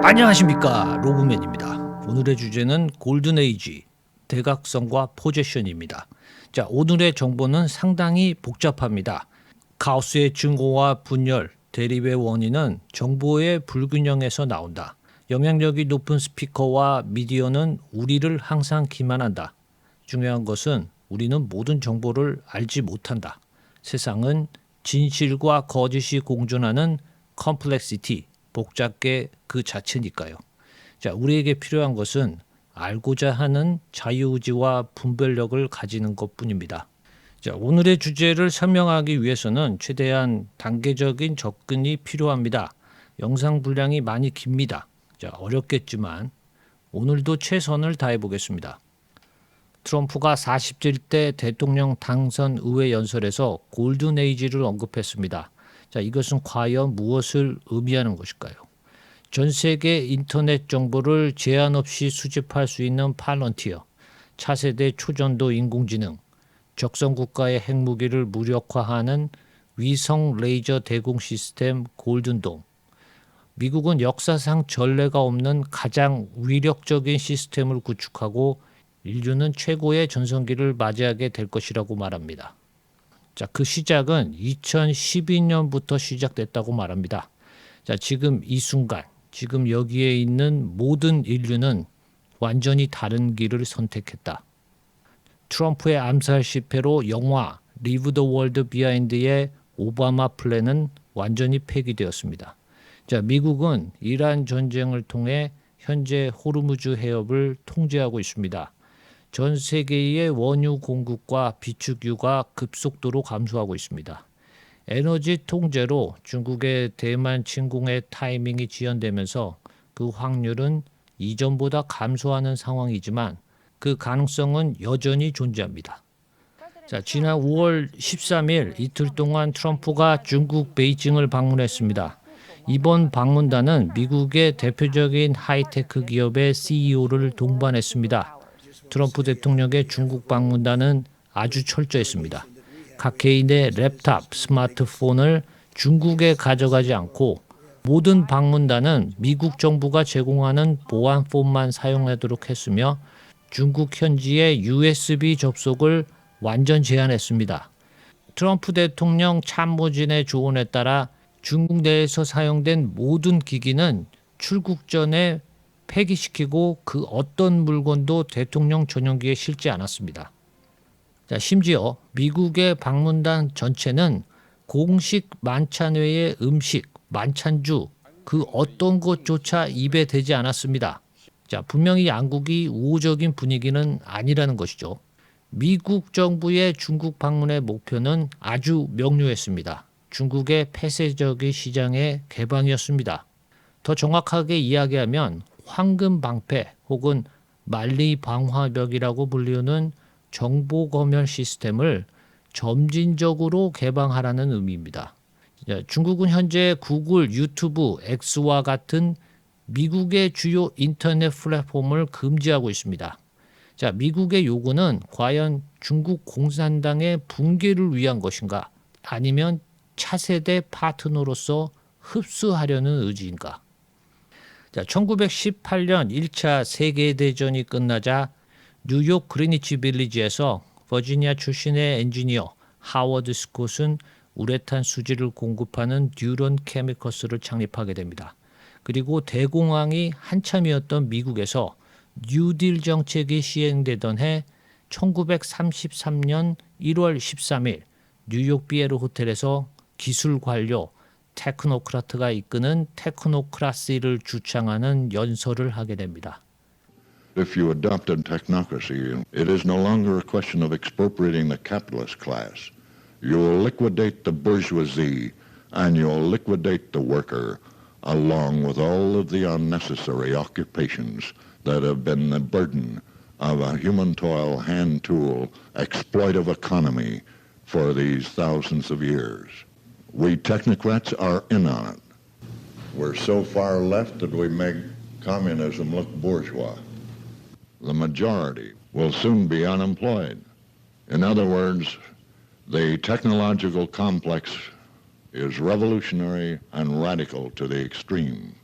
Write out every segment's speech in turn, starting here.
안녕하십니까, 로브맨입니다. 오늘의 주제는 골든에이지, 대각성과 포제션입니다. 자, 오늘의 정보는 상당히 복잡합니다. 가우스의 증오와 분열, 대립의 원인은 정보의 불균형에서 나온다. 영향력이 높은 스피커와 미디어는 우리를 항상 기만한다. 중요한 것은 우리는 모든 정보를 알지 못한다. 세상은 진실과 거짓이 공존하는 컴플렉시티, 복잡계 그 자체니까요. 자, 우리에게 필요한 것은 알고자 하는 자유의지와 분별력을 가지는 것뿐입니다. 자, 오늘의 주제를 설명하기 위해서는 최대한 단계적인 접근이 필요합니다. 영상 분량이 많이 깁니다. 자, 어렵겠지만 오늘도 최선을 다해 보겠습니다. 트럼프가 40대 대통령 당선 의회 연설에서 골든에이지를 언급했습니다. 자, 이것은 과연 무엇을 의미하는 것일까요? 전 세계 인터넷 정보를 제한 없이 수집할 수 있는 팔런티어, 차세대 초전도 인공지능, 적성 국가의 핵무기를 무력화하는 위성 레이저 대공 시스템 골든돔. 미국은 역사상 전례가 없는 가장 위력적인 시스템을 구축하고 인류는 최고의 전성기를 맞이하게 될 것이라고 말합니다. 자, 그 시작은 2012년부터 시작됐다고 말합니다. 자, 지금 이 순간, 지금 여기에 있는 모든 인류는 완전히 다른 길을 선택했다. 트럼프의 암살 실패로 영화 Leave the World Behind의 오바마 플랜은 완전히 폐기되었습니다. 자, 미국은 이란 전쟁을 통해 현재 호르무즈 해협을 통제하고 있습니다. 전 세계의 원유 공급과 비축유가 급속도로 감소하고 있습니다. 에너지 통제로 중국의 대만 침공의 타이밍이 지연되면서 그 확률은 이전보다 감소하는 상황이지만 그 가능성은 여전히 존재합니다. 자, 지난 5월 13일 이틀 동안 트럼프가 중국 베이징을 방문했습니다. 이번 방문단은 미국의 대표적인 하이테크 기업의 CEO를 동반했습니다. 트럼프 대통령의 중국 방문단은 아주 철저했습니다. 각 개인의 랩탑, 스마트폰을 중국에 가져가지 않고 모든 방문단은 미국 정부가 제공하는 보안폰만 사용하도록 했으며 중국 현지의 USB 접속을 완전 제한했습니다. 트럼프 대통령 참모진의 조언에 따라 중국 내에서 사용된 모든 기기는 출국 전에 폐기시키고 그 어떤 물건도 대통령 전용기에 실지 않았습니다. 자, 심지어 미국의 방문단 전체는 공식 만찬 외의 음식, 만찬주 그 어떤 것조차 입에 대지 않았습니다. 자, 분명히 양국이 우호적인 분위기는 아니라는 것이죠. 미국 정부의 중국 방문의 목표는 아주 명료했습니다. 중국의 폐쇄적인 시장의 개방이었습니다. 더 정확하게 이야기하면 황금 방패 혹은 만리 방화벽이라고 불리우는 정보 검열 시스템을 점진적으로 개방하라는 의미입니다. 중국은 현재 구글, 유튜브, X와 같은 미국의 주요 인터넷 플랫폼을 금지하고 있습니다. 자, 미국의 요구는 과연 중국 공산당의 붕괴를 위한 것인가? 아니면 차세대 파트너로서 흡수하려는 의지인가? 자, 1918년 1차 세계대전이 끝나자 뉴욕 그리니치 빌리지에서 버지니아 출신의 엔지니어 하워드 스콧은 우레탄 수지를 공급하는 듀런 케미커스를 창립하게 됩니다. 그리고 대공황이 한참이었던 미국에서 뉴딜 정책이 시행되던 해 1933년 1월 13일 뉴욕 비에르 호텔에서 기술 관료 테크노크라트가 이끄는 테크노크라시를 주창하는 연설을 하게 됩니다. If you adopted technocracy, it is no longer a question of expropriating the capitalist class. You will liquidate the bourgeoisie and you'll liquidate the worker, along with all of the unnecessary occupations that have been the burden of a human toil, hand tool, exploitive economy for these thousands of years. We technocrats are in on it. We're so far left that we make communism look bourgeois. The majority will soon be unemployed. In other words, the technological complex is revolutionary and radical to the extreme.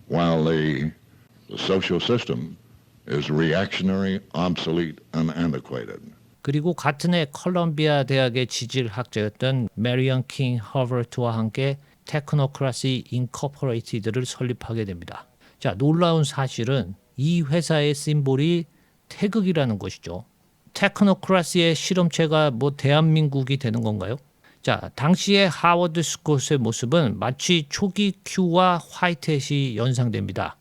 while the social system is reactionary, obsolete, and antiquated. 그리고 같은 해 컬럼비아 대학의 지질학자였던 메리언 킹 허버트와 함께 테크노크라시 인코퍼레이티드를 설립하게 됩니다. 자, 놀라운 사실은 이 회사의 심볼이 태극이라는 것이죠. 테크노크라시의 실험체가 대한민국이 되는 건가요? 자, 당시의 하워드 스콧의 모습은 마치 초기 큐와 화이트햇이 연상됩니다.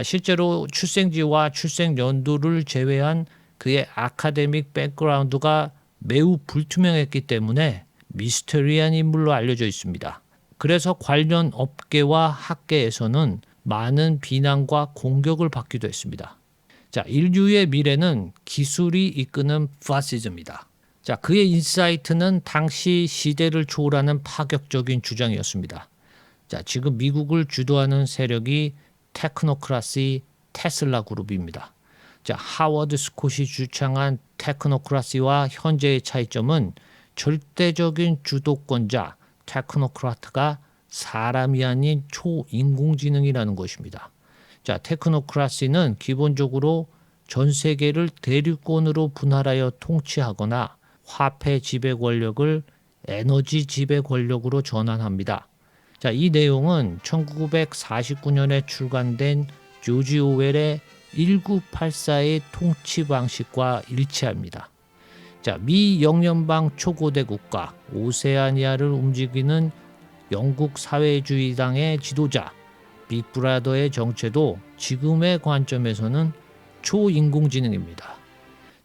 실제로 출생지와 출생 연도를 제외한 그의 아카데믹 백그라운드가 매우 불투명했기 때문에 미스터리한 인물로 알려져 있습니다. 그래서 관련 업계와 학계에서는 많은 비난과 공격을 받기도 했습니다. 자, 인류의 미래는 기술이 이끄는 파시즘이다. 자, 그의 인사이트는 당시 시대를 초월하는 파격적인 주장이었습니다. 자, 지금 미국을 주도하는 세력이 테크노크라시 테슬라 그룹입니다. 자, 하워드 스콧이 주창한 테크노크라시와 현재의 차이점은 절대적인 주도권자 테크노크라트가 사람이 아닌 초인공지능이라는 것입니다. 자, 테크노크라시는 기본적으로 전 세계를 대륙권으로 분할하여 통치하거나 화폐 지배 권력을 에너지 지배 권력으로 전환합니다. 자, 이 내용은 1949년에 출간된 조지 오웰의 1984의 통치 방식과 일치합니다. 자, 미 영연방 초고대 국가 오세아니아를 움직이는 영국 사회주의당의 지도자 빅브라더의 정체도 지금의 관점에서는 초인공지능입니다.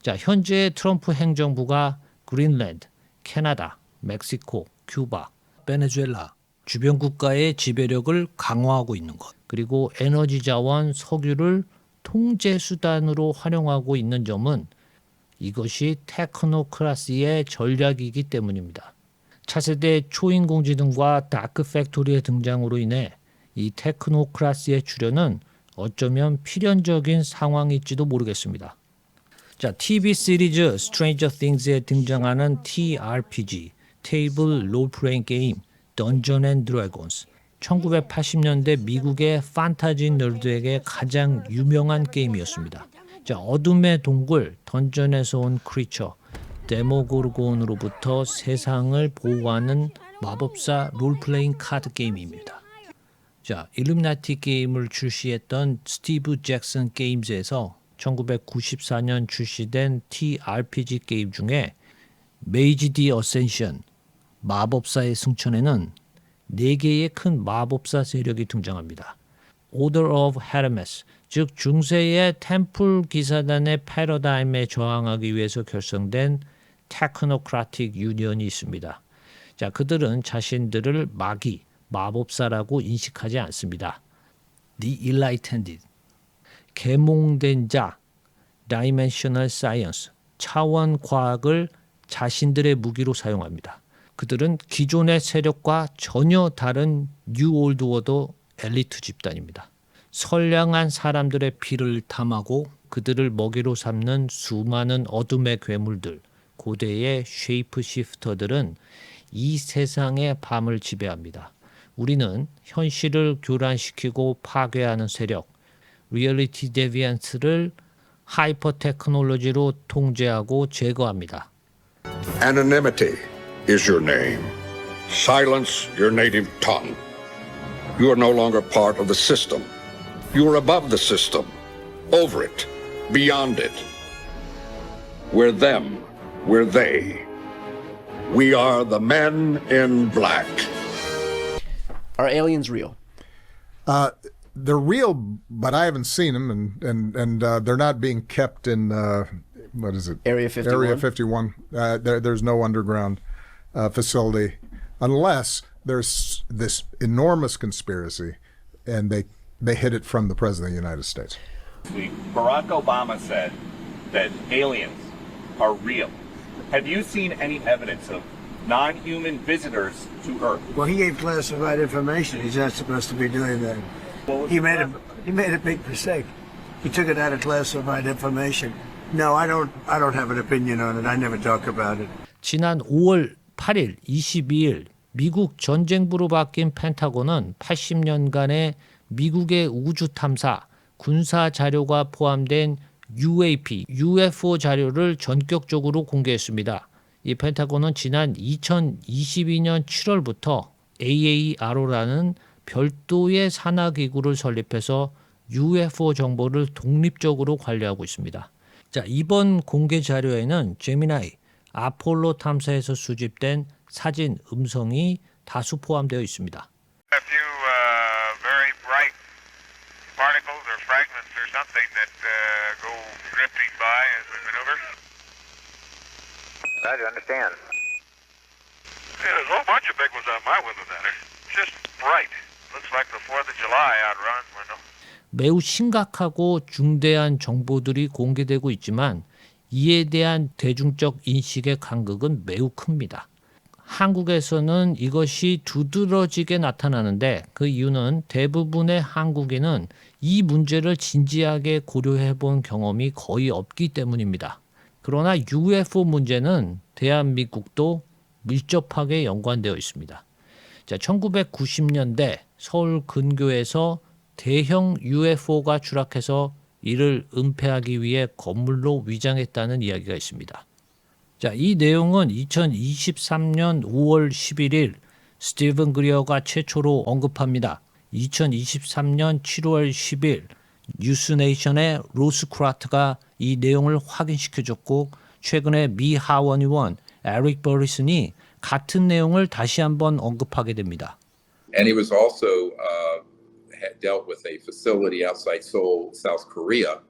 자, 현재 트럼프 행정부가 그린랜드, 캐나다, 멕시코, 큐바, 베네수엘라 주변 국가의 지배력을 강화하고 있는 것, 그리고 에너지 자원, 석유를 통제 수단으로 활용하고 있는 점은 이것이 테크노크라시의 전략이기 때문입니다. 차세대 초인공지능과 다크 팩토리의 등장으로 인해 이 테크노크라시의 출현은 어쩌면 필연적인 상황일지도 모르겠습니다. 자, TV 시리즈 Stranger Things에 등장하는 TRPG, 테이블 롤플레잉 게임 Dungeons and Dragons, 1980년대 미국의 판타지 너드에게 가장 유명한 게임이었습니다. 자, 어둠의 동굴, 던전에서 온 크리처, 데모고르곤으로부터 세상을 보호하는 마법사 롤플레잉 카드 게임입니다. 자, 일루미나티 게임을 출시했던 스티브 잭슨 게임즈에서 1994년 출시된 TRPG 게임 중에 메이지 디 어센션, 마법사의 승천에는 4개의 큰 마법사 세력이 등장합니다. Order of Hermes, 즉 중세의 템플 기사단의 패러다임에 저항하기 위해서 결성된 테크노크라틱 유니언이 있습니다. 자, 그들은 자신들을 마기, 마법사라고 인식하지 않습니다. The Enlightened, 계몽된 자, Dimensional Science, 차원 과학을 자신들의 무기로 사용합니다. 그들은 기존의 세력과 전혀 다른 뉴 올드 워더 엘리트 집단입니다. 선량한 사람들의 피를 탐하고 그들을 먹이로 삼는 수많은 어둠의 괴물들, 고대의 쉐이프 시프터들은 이 세상의 밤을 지배합니다. 우리는 현실을 교란시키고 파괴하는 세력, 리얼리티 데비언스를 하이퍼 테크놀로지로 통제하고 제거합니다. Anonymity is your name. Silence your native tongue. You are no longer part of the system. You are above the system, over it, beyond it. We're them, we're they. We are the men in black. Are aliens real? They're real, but I haven't seen them, and they're not being kept in what is it? Area 51? Area 51. There's no underground facility unless there's this enormous conspiracy, and they hid it from the President of the United States. Barack Obama said that aliens are real. Have you seen any evidence of non-human visitors to Earth? Well, he gave classified information. He's not supposed to be doing that. He made a big mistake. He took it out of classified information. No, I don't have an opinion on it. I never talk about it. 지난 5월 8일, 22일 미국 전쟁부로 바뀐 펜타곤은 80년간의 미국의 우주 탐사, 군사 자료가 포함된 UAP, UFO 자료를 전격적으로 공개했습니다. 이 펜타곤은 지난 2022년 7월부터 AARO라는 별도의 산하기구를 설립해서 UFO 정보를 독립적으로 관리하고 있습니다. 자, 이번 공개 자료에는 제미나이, 아폴로 탐사에서 수집된 사진, 음성이 다수 포함되어 있습니다. A few very bright particles or fragments or something that go drifting by as we maneuver. I understand. Yeah, there's a whole bunch of big ones on my window there. Just bright. Looks like the 4th of July out around the window. 매우 심각하고 중대한 정보들이 공개되고 있지만 이에 대한 대중적 인식의 간극은 매우 큽니다. 한국에서는 이것이 두드러지게 나타나는데 그 이유는 대부분의 한국인은 이 문제를 진지하게 고려해 본 경험이 거의 없기 때문입니다. 그러나 UFO 문제는 대한민국도 밀접하게 연관되어 있습니다. 자, 1990년대 서울 근교에서 대형 UFO가 추락해서 이를 은폐하기 위해 건물로 위장했다는 이야기가 있습니다. 자, 이 내용은 2023년 5월 11일 스티븐 그리어가 최초로 언급합니다. 2023년 7월 10일 뉴스네이션의 로스 크라트가 이 내용을 확인시켜줬고 최근에 미 하원 의원 에릭 버리슨이 같은 내용을 다시 한번 언급하게 됩니다. And he was also had dealt with a facility outside Seoul, South Korea,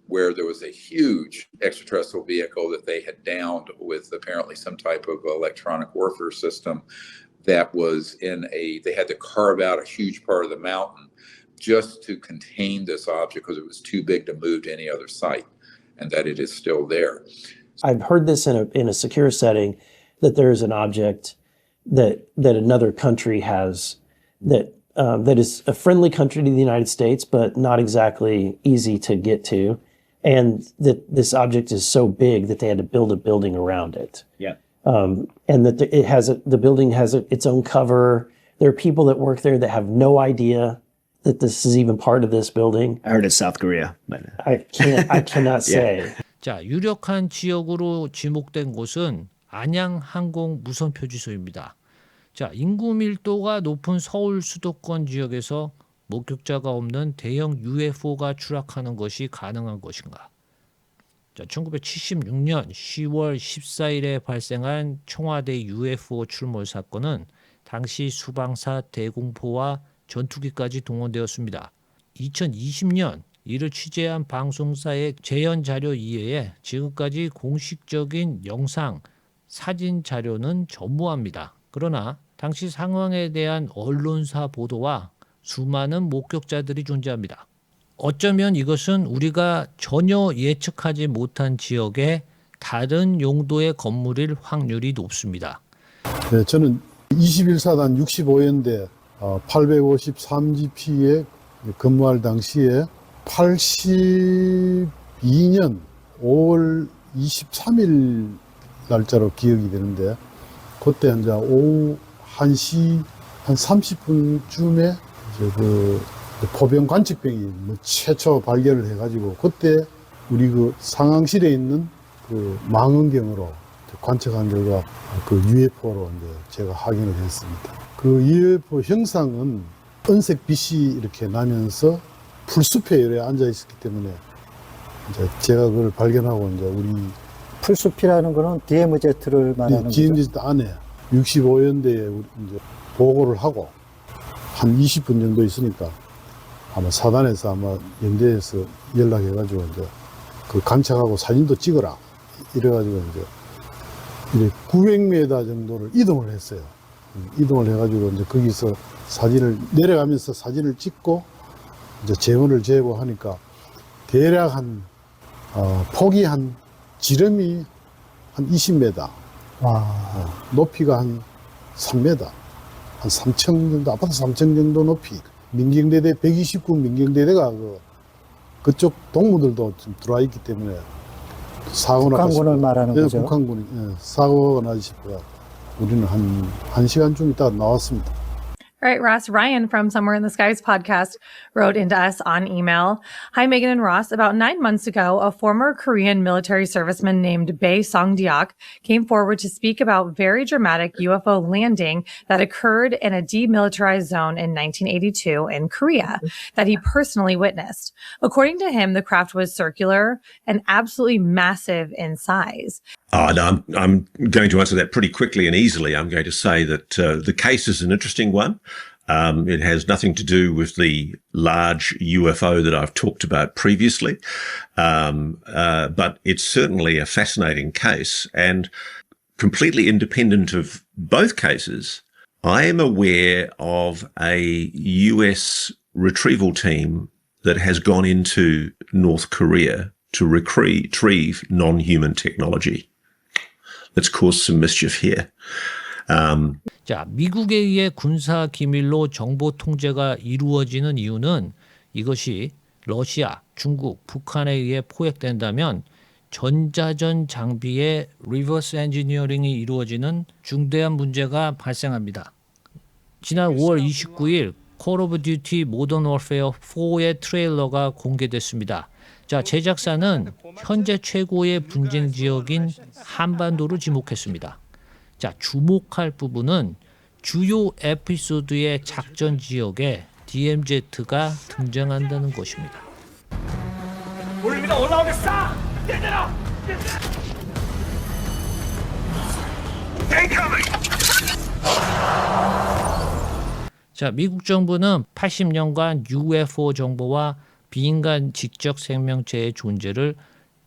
where there was a huge extraterrestrial vehicle that they had downed with apparently some type of electronic warfare system that was they had to carve out a huge part of the mountain just to contain this object because it was too big to move to any other site, and that it is still there. I've heard this in a secure setting that there is an object that another country has that is a friendly country to the United States, but not exactly easy to get to, and that this object is so big that they had to build a building around it. Yeah. And that the building has its own cover. There are people that work there that have no idea that this is even part of this building. I heard it's South Korea. But I cannot say. 자, 유력한 지역으로 지목된 곳은 안양 항공 무선 표지소입니다. 자, 인구 밀도가 높은 서울 수도권 지역에서 목격자가 없는 대형 UFO가 추락하는 것이 가능한 것인가? 자, 1976년 10월 14일에 발생한 청와대 UFO 출몰 사건은 당시 수방사 대공포와 전투기까지 동원되었습니다. 2020년 이를 취재한 방송사의 재현 자료 이외에 지금까지 공식적인 영상, 사진 자료는 전무합니다. 그러나 당시 상황에 대한 언론사 보도와 수많은 목격자들이 존재합니다. 어쩌면 이것은 우리가 전혀 예측하지 못한 지역의 다른 용도의 건물일 확률이 높습니다. 네, 저는 21사단 65연대 853GP에 근무할 당시에 82년 5월 23일 날짜로 기억이 되는데 그때 이제 오후 1시 한 30분쯤에 그 포병 관측병이 최초 발견을 해가지고 그때 우리 그 상황실에 있는 그 망원경으로 관측한 결과 그 UFO로 이제 제가 확인을 했습니다. 그 UFO 형상은 은색 빛이 이렇게 나면서 풀숲에 이렇게 앉아 있었기 때문에 이제 제가 그걸 발견하고 이제 우리 풀숲이라는 거는 DMZ를 말하는 거죠? DMZ 안에 65연대에 이제 보고를 하고 한 20분 정도 있으니까 아마 사단에서 아마 연대에서 연락해가지고 이제 그 관측하고 사진도 찍어라 이래가지고 이제 900m 정도를 이동을 했어요. 이동을 해가지고 이제 거기서 사진을 내려가면서 사진을 찍고 이제 재원을 재고 하니까 대략 한 폭이 한 지름이 한 20m, 높이가 한 3m, 한 3층 정도, 아파트 3층 정도 높이. 민경대대 129 민경대대가 그쪽 동무들도 좀 들어와 있기 때문에 사고나 북한군을 말하는 거죠? 북한군이 사고가 나지 싶어요. 우리는 한 1시간쯤 있다가 나왔습니다. All right, Ross. Ryan from Somewhere in the Skies podcast wrote into us on email. Hi, Megan and Ross. About 9 months ago, a former Korean military serviceman named Bae Song-deok came forward to speak about very dramatic UFO landing that occurred in a demilitarized zone in 1982 in Korea that he personally witnessed. According to him, the craft was circular and absolutely massive in size. No, I'm going to answer that pretty quickly and easily. I'm going to say that the case is an interesting one. It has nothing to do with the large UFO that I've talked about previously, but it's certainly a fascinating case. And completely independent of both cases, I am aware of a US retrieval team that has gone into North Korea to retrieve non-human technology. Let's cause some mischief here. 자, 미국에 의해 군사 기밀로 정보 통제가 이루어지는 이유는 이것이 러시아, 중국, 북한에 의해 포획된다면 전자전 장비의 리버스 엔지니어링이 이루어지는 중대한 문제가 발생합니다. 지난 5월 29일 Call of Duty Modern Warfare 4의 트레일러가 공개됐습니다. 자, 제작사는 현재 최고의 분쟁 지역인 한반도를 지목했습니다. 자, 주목할 부분은 주요 에피소드의 작전 지역에 DMZ가 등장한다는 것입니다. 올립니다. 올라오겠어. 얘들아. 자, 미국 정부는 80년간 UFO 정보와 비인간 지적 생명체의 존재를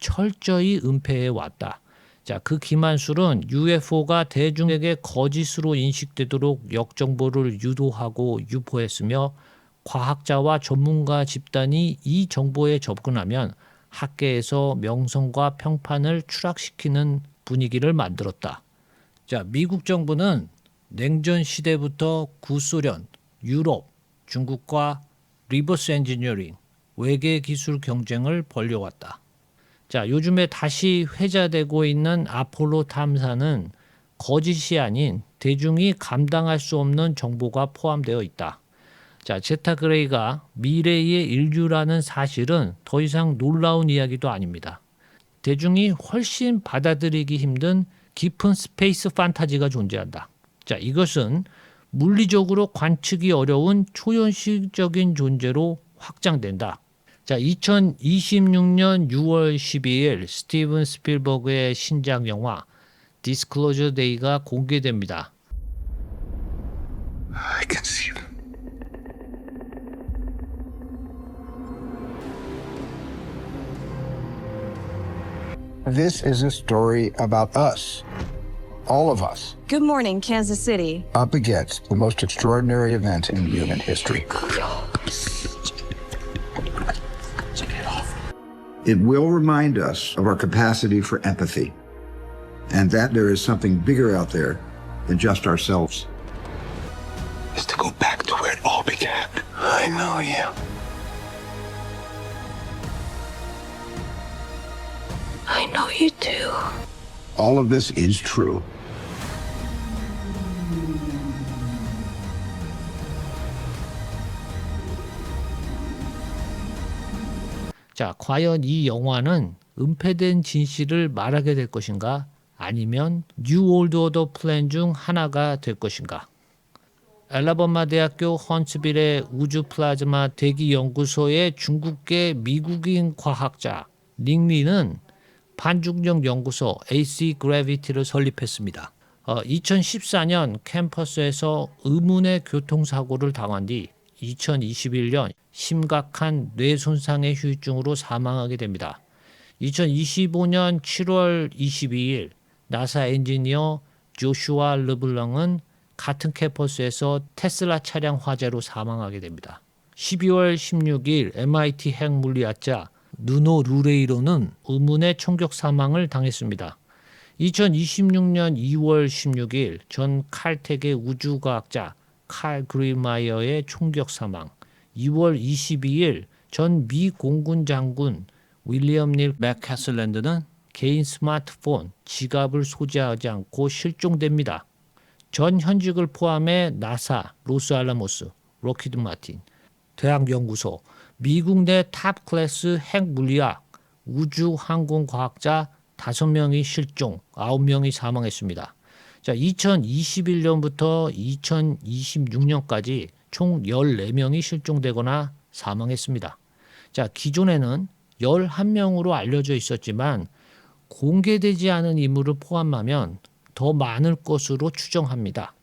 철저히 은폐해 왔다. 자, 그 김한술은 UFO가 대중에게 거짓으로 인식되도록 역정보를 유도하고 유포했으며 과학자와 전문가 집단이 이 정보에 접근하면 학계에서 명성과 평판을 추락시키는 분위기를 만들었다. 자, 미국 정부는 냉전 시대부터 구소련, 유럽, 중국과 리버스 엔지니어링, 외계 기술 경쟁을 벌여왔다. 자, 요즘에 다시 회자되고 있는 아폴로 탐사는 거짓이 아닌 대중이 감당할 수 없는 정보가 포함되어 있다. 자, 제타 그레이가 미래의 인류라는 사실은 더 이상 놀라운 이야기도 아닙니다. 대중이 훨씬 받아들이기 힘든 깊은 스페이스 판타지가 존재한다. 자, 이것은 물리적으로 관측이 어려운 초현실적인 존재로 확장된다. 자, 2026년 6월 12일 스티븐 스필버그의 신작 영화 디스클로저 데이가 공개됩니다. I can see them. This is a story about us. All of us. Good morning, Kansas City. Up against the most extraordinary event in human history. It will remind us of our capacity for empathy, and that there is something bigger out there than just ourselves. Is to go back to where it all began. I know you. I know you do. All of this is true. 자, 과연 이 영화는 은폐된 진실을 말하게 될 것인가? 아니면 뉴 올드 오더 플랜 중 하나가 될 것인가? 엘라바마 대학교 헌츠빌의 우주 플라즈마 대기 연구소의 중국계 미국인 과학자 링리는 반중력 연구소 AC 그래비티를 설립했습니다. 2014년 캠퍼스에서 의문의 교통사고를 당한 뒤 2021년 심각한 뇌 손상의 후유증으로 사망하게 됩니다. 2025년 7월 22일 나사 엔지니어 조슈아 르블랑은 같은 캠퍼스에서 테슬라 차량 화재로 사망하게 됩니다. 12월 16일 MIT 핵물리학자 누노 루레이로는 의문의 총격 사망을 당했습니다. 2026년 2월 16일 전 칼텍의 우주과학자 칼 그린마이어의 총격 사망, 2월 22일 전 미 공군 장군 윌리엄 닐 맥캐슬랜드는 개인 스마트폰, 지갑을 소지하지 않고 실종됩니다. 전 현직을 포함해 나사, 로스알라모스, 로키드 마틴, 대학연구소, 미국 내 탑 클래스 핵물리학, 우주항공과학자 5명이 실종, 9명이 사망했습니다. 자, 2021년부터 2026년까지 총 14명이 실종되거나 사망했습니다. 자, 기존에는 11명으로 알려져 있었지만 공개되지 않은 인물을 포함하면 더 많을 것으로 추정합니다.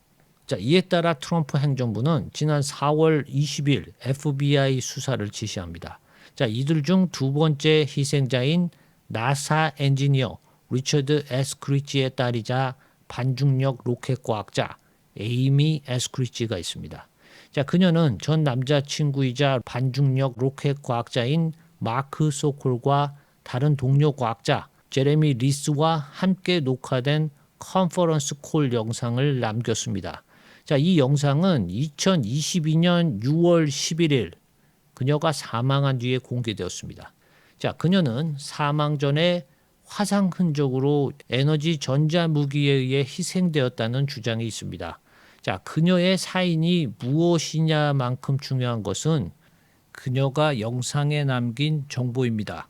자, 이에 따라 트럼프 행정부는 지난 4월 20일 FBI 수사를 지시합니다. 자, 이들 중 두 번째 희생자인 나사 엔지니어 리처드 에스크리치의 딸이자 반중력 로켓 과학자 에이미 에스크리치가 있습니다. 자, 그녀는 전 남자친구이자 반중력 로켓 과학자인 마크 소콜과 다른 동료 과학자 제레미 리스와 함께 녹화된 컨퍼런스 콜 영상을 남겼습니다. 자, 이 영상은 2022년 6월 11일 그녀가 사망한 뒤에 공개되었습니다. 자, 그녀는 사망 전에 화상 흔적으로 에너지 전자무기에 의해 희생되었다는 주장이 있습니다. 자, 그녀의 사인이 무엇이냐만큼 중요한 것은 그녀가 영상에 남긴 정보입니다.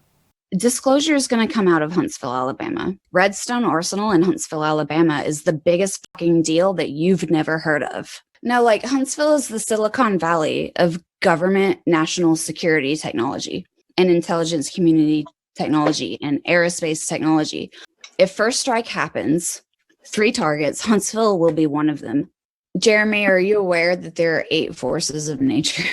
Disclosure is going to come out of Huntsville, Alabama. Redstone Arsenal in Huntsville, Alabama is the biggest fucking deal that you've never heard of. Now, like, Huntsville is the Silicon Valley of government national security technology and intelligence community technology and aerospace technology. If first strike happens, 3 targets, Huntsville will be one of them. Jeremy, are you aware that there are 8 forces of nature?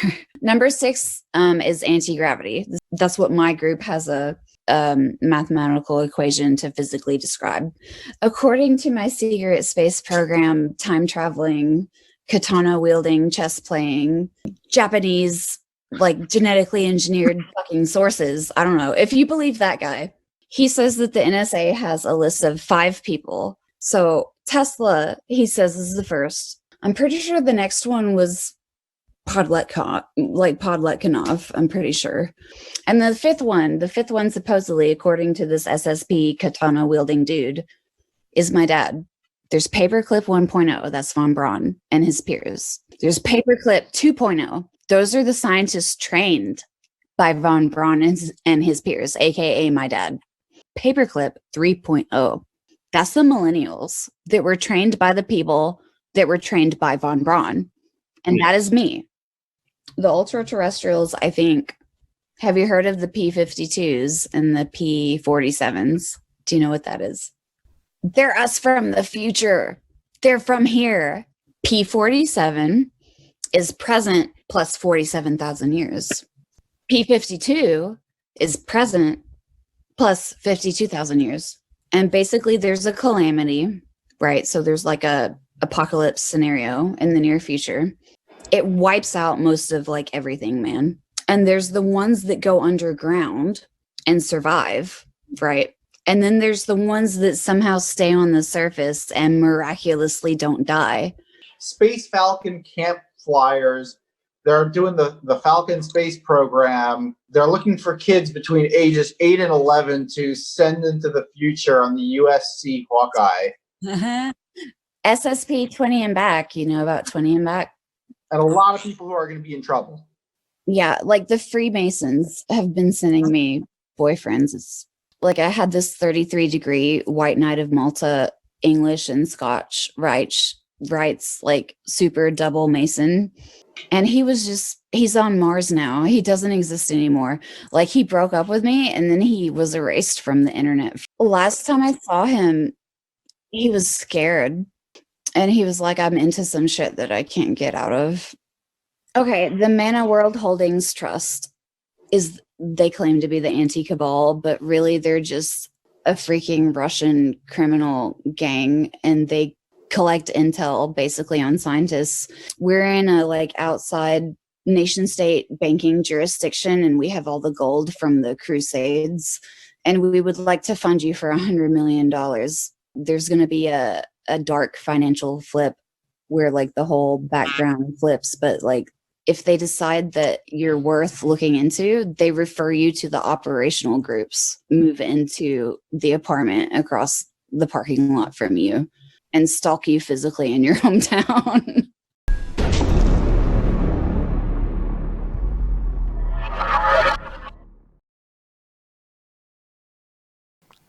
Number 6 is anti-gravity. That's what my group has a mathematical equation to physically describe. According to my secret space program, time traveling, katana wielding, chess playing, Japanese, like genetically engineered fucking sources, I don't know. If you believe that guy, he says that the NSA has a list of 5 people. So Tesla, he says, is the first. I'm pretty sure the next one was Podletkanov, I'm pretty sure. And the fifth one supposedly, according to this SSP katana wielding dude, is my dad. There's Paperclip 1.0, that's von Braun and his peers. There's Paperclip 2.0. Those are the scientists trained by von Braun and his peers, aka my dad. Paperclip 3.0. That's the millennials that were trained by the people that were trained by von Braun. And that is me. The ultra-terrestrials, I think, have you heard of the P-52s and the P-47s? Do you know what that is? They're us from the future. They're from here. P-47 is present plus 47,000 years. P-52 is present plus 52,000 years. And basically there's a calamity, right? So there's like a apocalypse scenario in the near future. It wipes out most of like everything, man. And there's the ones that go underground and survive, right? And then there's the ones that somehow stay on the surface and miraculously don't die. Space Falcon camp flyers, they're doing the Falcon space program. They're looking for kids between ages 8 and 11 to send into the future on the USC Hawkeye. SSP 20 and back, you know about 20 and back? And a lot of people who are going to be in trouble. Yeah, like the Freemasons have been sending me boyfriends. It's like I had this 33-degree White Knight of Malta English and Scotch writes like super double Mason. And he's on Mars now. He doesn't exist anymore. Like he broke up with me and then he was erased from the internet. Last time I saw him, he was scared. And he was like, I'm into some shit that I can't get out of. Okay, the Mana World Holdings Trust they claim to be the anti-cabal, but really they're just a freaking Russian criminal gang, and they collect intel basically on scientists. We're in a like outside nation state banking jurisdiction, and we have all the gold from the Crusades, and we would like to fund you for $100 million. There's going to be a dark financial flip where like the whole background flips, but like if they decide that you're worth looking into, they refer you to the operational groups, move into the apartment across the parking lot from you. and stalk you physically in your hometown.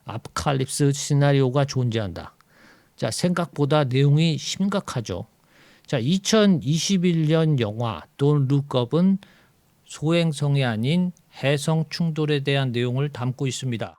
아포칼립스 시나리오가 존재한다. 자, 생각보다 내용이 심각하죠. 자, 2021년 영화 Don't Look Up은 소행성이 아닌 해성 충돌에 대한 내용을 담고 있습니다.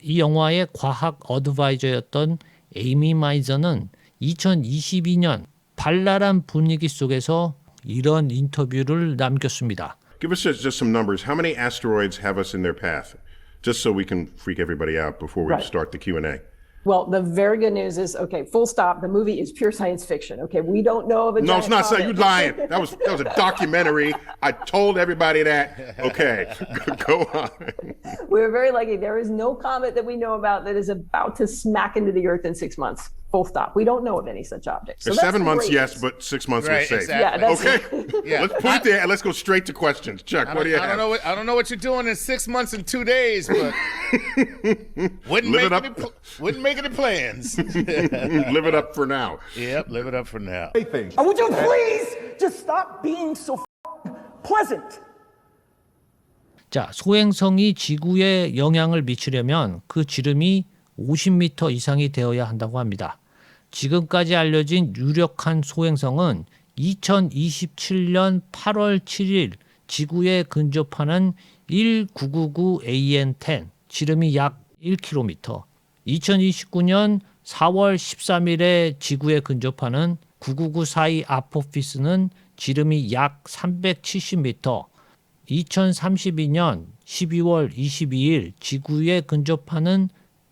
이 영화의 과학 어드바이저였던 에이미 마이저는 2022년 발랄한 분위기 속에서 이런 인터뷰를 남겼습니다. Give us just some numbers. How many asteroids have us in their path? Just so we can freak everybody out before we start the Q&A. Well, the very good news is, okay, full stop. The movie is pure science fiction. Okay, we don't know of a No, it's not. So comet. you lying. That was a documentary. I told everybody that. Okay, go on. We're very lucky. There is no comet that we know about that is about to smack into the Earth in 6 months. Full stop. We don't know of any such objects. So For 7 months, yes, but 6 months we're safe. Exactly. Yeah, that's okay. Let's put it there and let's go straight to questions. Chuck, what do you have? I don't know what you're doing in 6 months and 2 days, but wouldn't make any plans. Live it up for now. Yep, live it up for now. Would you please just stop being so pleasant? 자, 소행성이 지구에 영향을 미치려면 그 지름이 50m 이상이 되어야 한다고 합니다. 지금까지 알려진 유력한 소행성은 2027년 8월 7일 지구에 근접하는 1999AN10, 지름이 약 1km, 2029년 4월 13일에 지구에 근접하는 9994 아포피스는 지름이 약 370m, 2032년 12월 22일 지구에 근접하는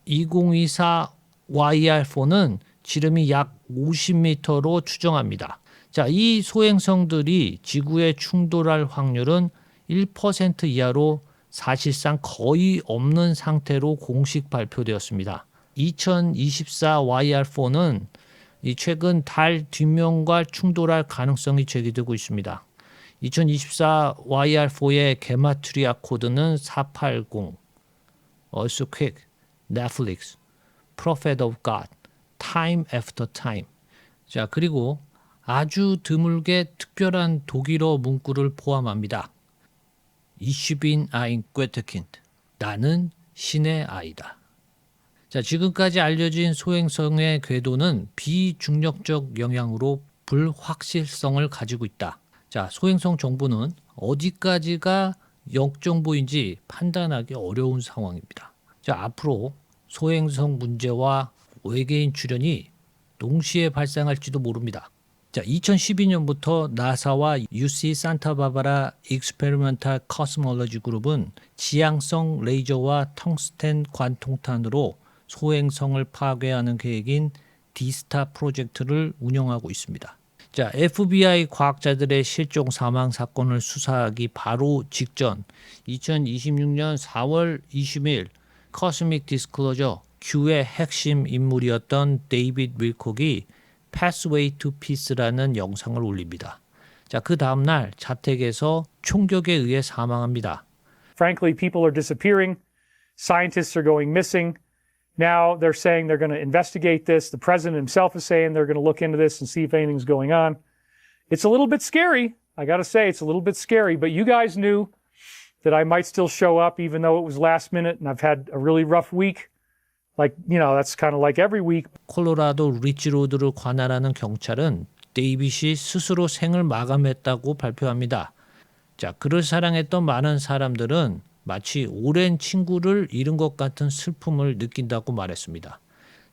2024 YR4는 지름이 약 50m로 추정합니다. 자, 이 소행성들이 지구에 충돌할 확률은 1% 이하로 사실상 거의 없는 상태로 공식 발표되었습니다. 2024 YR4는 최근 달 뒷면과 충돌할 가능성이 제기되고 있습니다. 2024 YR4의 게마트리아 코드는 480, Earthquake, Netflix, Prophet of God, Time After Time. 자, 그리고 아주 드물게 특별한 독일어 문구를 포함합니다. Ich bin ein Götterkind. 나는 신의 아이다. 자, 지금까지 알려진 소행성의 궤도는 비중력적 영향으로 불확실성을 가지고 있다. 자, 소행성 정보는 어디까지가 역정보인지 판단하기 어려운 상황입니다. 자, 앞으로 소행성 문제와 외계인 출현이 동시에 발생할지도 모릅니다. 자, 2012년부터 나사와 UC 산타바바라 익스페리멘탈 코스몰로지 그룹은 지향성 레이저와 텅스텐 관통탄으로 소행성을 파괴하는 계획인 디스타 프로젝트를 운영하고 있습니다. 자, FBI 과학자들의 실종 사망 사건을 수사하기 바로 직전 2026년 4월 20일 코스믹 디스클로저 Q의 핵심 인물이었던 데이빗 윌콕이 Pathway to Peace라는 영상을 올립니다. 자, 그 다음 날 자택에서 총격에 의해 사망합니다. Frankly, people are disappearing. Scientists are going missing. Now they're saying they're going to investigate this. The president himself is saying they're going to look into this and see if anything's going on. It's a little bit scary. I got to say, it's a little bit scary, but you guys knew that I might still show up even though it was last minute and I've had a really rough week. Like, you know, that's kind of like every week. 콜로라도 리치로드를 관할하는 경찰은 데이빗이 스스로 생을 마감했다고 발표합니다. 자, 그를 사랑했던 많은 사람들은 마치 오랜 친구를 잃은 것 같은 슬픔을 느낀다고 말했습니다.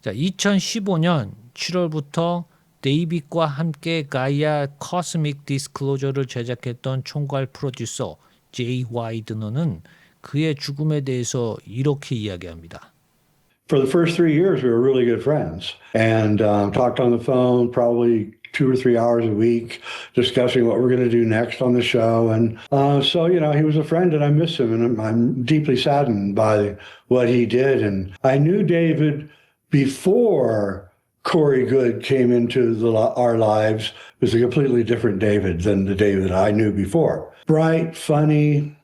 자, 2015년 7월부터 데이빗과 함께 가이아 코스믹 디스클로저를 제작했던 총괄 프로듀서 제이 와이드너는 그의 죽음에 대해서 이렇게 이야기합니다. For the first 3 years, we were really good friends and talked on the phone probably 2 or 3 hours a week, discussing what we're going to do next on the show. And so, you know, he was a friend and I miss him and I'm deeply saddened by what he did. And I knew David before Corey Goode came into our lives. It was a completely different David than the David I knew before. Bright, funny,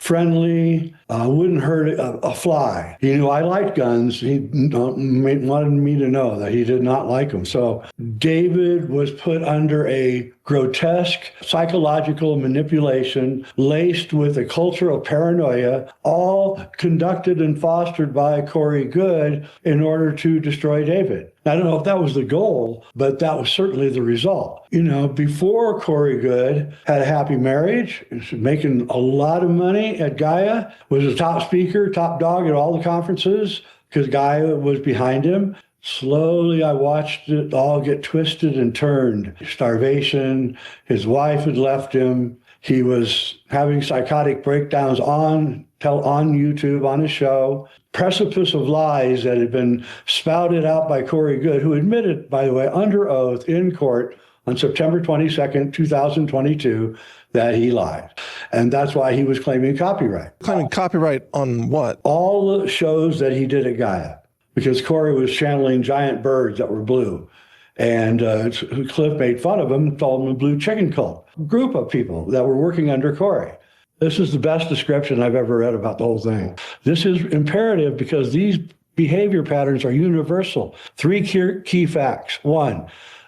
friendly, wouldn't hurt a fly. He knew I liked guns. He wanted me to know that he did not like them. So David was put under a grotesque psychological manipulation laced with a culture of paranoia, all conducted and fostered by Corey Goode in order to destroy David. I don't know if that was the goal, but that was certainly the result. You know, before Corey Goode had a happy marriage, making a lot of money at Gaia, was a top speaker, top dog at all the conferences because Gaia was behind him. Slowly, I watched it all get twisted and turned. Starvation, his wife had left him. He was having psychotic breakdowns on YouTube, on his show. Precipice of lies that had been spouted out by Corey Goode, who admitted, by the way, under oath in court on September 22nd, 2022, that he lied. And that's why he was claiming copyright. Claiming copyright on what? All the shows that he did at Gaia, because Corey was channeling giant birds that were blue. And Cliff made fun of him, called him a blue chicken cult. A group of people that were working under Corey. This is the best description I've ever read about the whole thing. This is imperative because these behavior patterns are universal. 3 key facts. 1,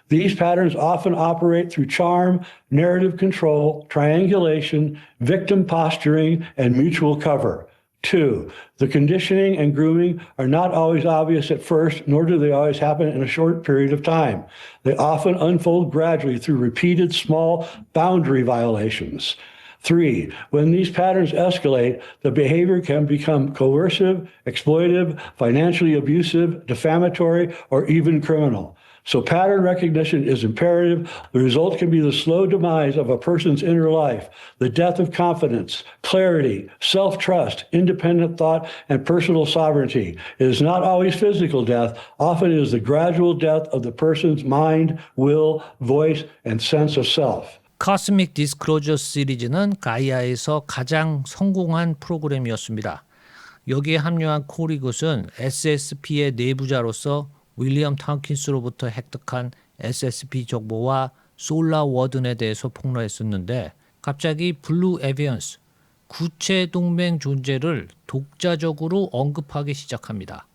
these patterns often operate through charm, narrative control, triangulation, victim posturing, and mutual cover. 2, the conditioning and grooming are not always obvious at first, nor do they always happen in a short period of time. They often unfold gradually through repeated small boundary violations. 3, when these patterns escalate, the behavior can become coercive, exploitive, financially abusive, defamatory, or even criminal. So pattern recognition is imperative. The result can be the slow demise of a person's inner life, the death of confidence, clarity, self-trust, independent thought, and personal sovereignty. It is not always physical death. Often it is the gradual death of the person's mind, will, voice, and sense of self. 카스믹 디스클로저 시리즈는 가이아에서 가장 성공한 프로그램이었습니다. 여기에 합류한 코리 굿은 SSP의 내부자로서 윌리엄 탐킨스로부터 획득한 SSP 정보와 솔라 워든에 대해서 폭로했었는데 갑자기 블루 에비언스, 구체 동맹 존재를 독자적으로 언급하기 시작합니다.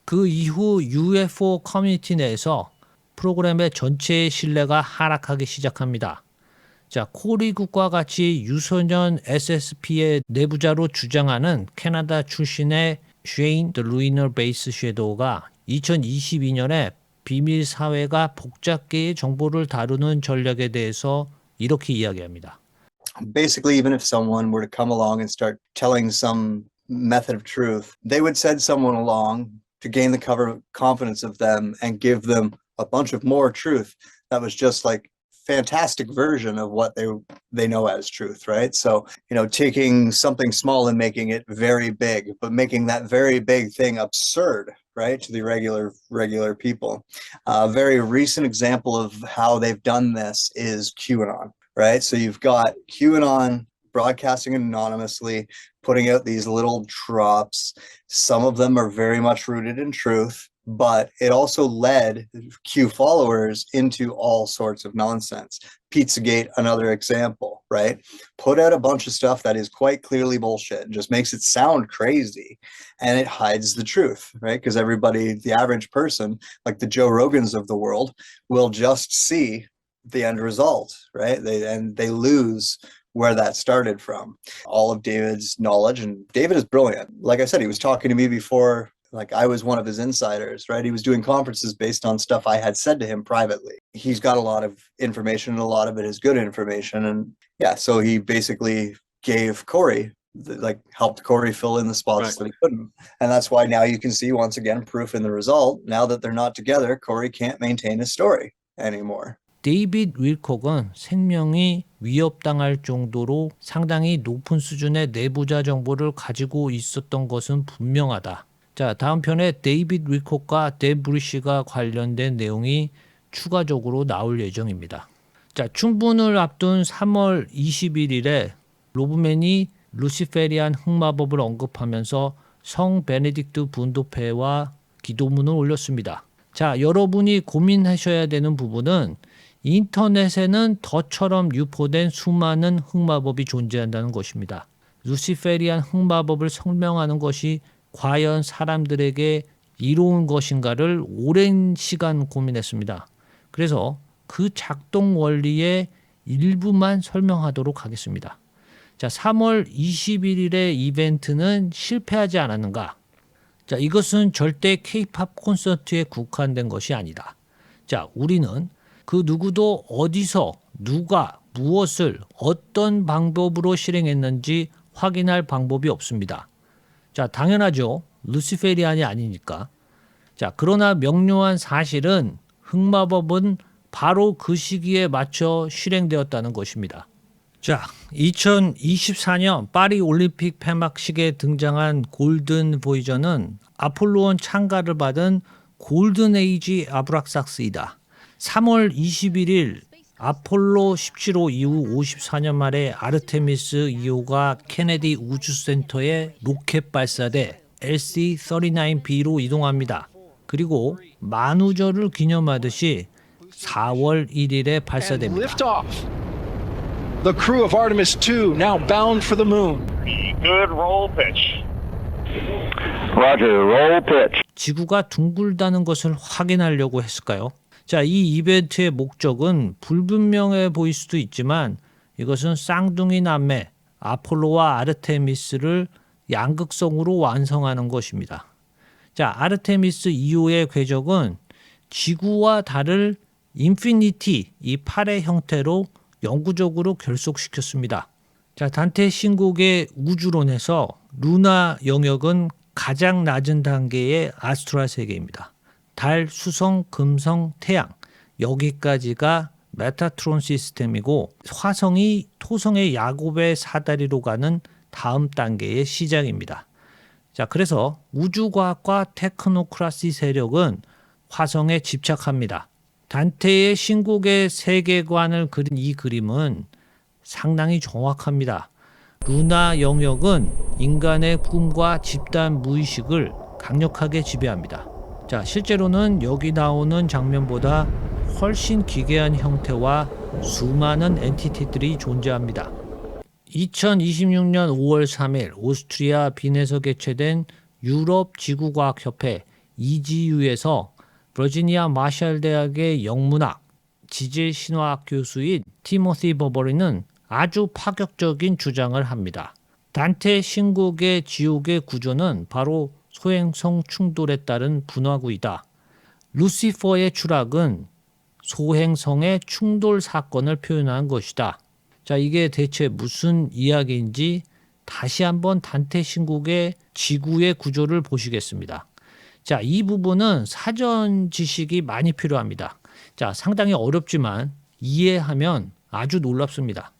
그 이후 UFO 커뮤니티 내에서 프로그램의 전체의 신뢰가 하락하기 시작합니다. 자, 코리국과 같이 유소년 SSP의 내부자로 주장하는 캐나다 출신의 쉐인 더 루이너 베이스 섀도우가 2022년에 비밀 사회가 복잡계의 정보를 다루는 전략에 대해서 이렇게 이야기합니다. Basically, even if someone were to come along and start telling some method of truth, they would send someone along to gain the confidence of them and give them a bunch of more truth that was just like fantastic version of what they know as truth, right? So, you know, taking something small and making it very big, but making that very big thing absurd, right, to the regular people. A very recent example of how they've done this is QAnon, right? So you've got QAnon broadcasting anonymously, putting out these little drops. Some of them are very much rooted in truth, but it also led Q followers into all sorts of nonsense. Pizzagate, another example, right? Put out a bunch of stuff that is quite clearly bullshit and just makes it sound crazy, and it hides the truth, right? Because everybody, the average person, like the Joe Rogans of the world, will just see the end result, right? They lose where that started from. All of David's knowledge, and David is brilliant. Like I said, he was talking to me before. Like I was one of his insiders, right? He was doing conferences based on stuff I had said to him privately. He's got a lot of information, and a lot of it is good information. And yeah, so he basically gave Corey, helped Corey fill in the spots that he couldn't. And that's why now you can see, once again, proof in the result. Now that they're not together, Corey can't maintain his story anymore. 데이빗 윌콕은 생명이 위협당할 정도로 상당히 높은 수준의 내부자 정보를 가지고 있었던 것은 분명하다. 자, 다음 편에 데이빗 윌콕과 댄 브리시가 관련된 내용이 추가적으로 나올 예정입니다. 자, 춘분을 앞둔 3월 21일에 로브맨이 루시페리안 흑마법을 언급하면서 성 베네딕트 분도패와 기도문을 올렸습니다. 자, 여러분이 고민하셔야 되는 부분은 인터넷에는 덫처럼 유포된 수많은 흑마법이 존재한다는 것입니다. 루시페리안 흑마법을 설명하는 것이 과연 사람들에게 이로운 것인가를 오랜 시간 고민했습니다. 그래서 그 작동 원리의 일부만 설명하도록 하겠습니다. 자, 3월 21일의 이벤트는 실패하지 않았는가? 자, 이것은 절대 K-팝 콘서트에 국한된 것이 아니다. 자, 우리는 그 누구도 어디서 누가 무엇을 어떤 방법으로 실행했는지 확인할 방법이 없습니다. 자, 당연하죠. 루시페리안이 아니니까. 자, 그러나 명료한 사실은 흑마법은 바로 그 시기에 맞춰 실행되었다는 것입니다. 자, 2024년 파리 올림픽 폐막식에 등장한 골든 보이저는 아폴로온 창가를 받은 골든 에이지 아브락삭스이다. 3월 21일 아폴로 17호 이후 54년 만에 아르테미스 2호가 케네디 우주센터에 로켓 발사대 LC-39B로 이동합니다. 그리고 만우절을 기념하듯이 4월 1일에 발사됩니다. The crew of Artemis 2 now bound for the moon. Good roll pitch. Roger, roll pitch. 지구가 둥글다는 것을 확인하려고 했을까요? 자, 이 이벤트의 목적은 불분명해 보일 수도 있지만 이것은 쌍둥이 남매 아폴로와 아르테미스를 양극성으로 완성하는 것입니다. 자, 아르테미스 2호의 궤적은 지구와 다를 인피니티, 이 팔의 형태로 영구적으로 결속시켰습니다. 자, 단테 신곡의 우주론에서 루나 영역은 가장 낮은 단계의 아스트라 세계입니다. 달, 수성, 금성, 태양 여기까지가 메타트론 시스템이고 화성이 토성의 야곱의 사다리로 가는 다음 단계의 시작입니다. 자, 그래서 우주과학과 테크노크라시 세력은 화성에 집착합니다. 단테의 신곡의 세계관을 그린 이 그림은 상당히 정확합니다. 루나 영역은 인간의 꿈과 집단 무의식을 강력하게 지배합니다. 자, 실제로는 여기 나오는 장면보다 훨씬 기괴한 형태와 수많은 엔티티들이 존재합니다. 2026년 5월 3일 오스트리아 빈에서 개최된 유럽 지구과학협회 EGU에서 버지니아 마샬 대학의 영문학 지질 신화학 교수인 티모시 버버리는 아주 파격적인 주장을 합니다. 단테 신곡의 지옥의 구조는 바로 소행성 충돌에 따른 분화구이다. 루시퍼의 추락은 소행성의 충돌 사건을 표현한 것이다. 자, 이게 대체 무슨 이야기인지 다시 한번 단테 신곡의 지구의 구조를 보시겠습니다. 자, 이 부분은 사전 지식이 많이 필요합니다. 자, 상당히 어렵지만 이해하면 아주 놀랍습니다.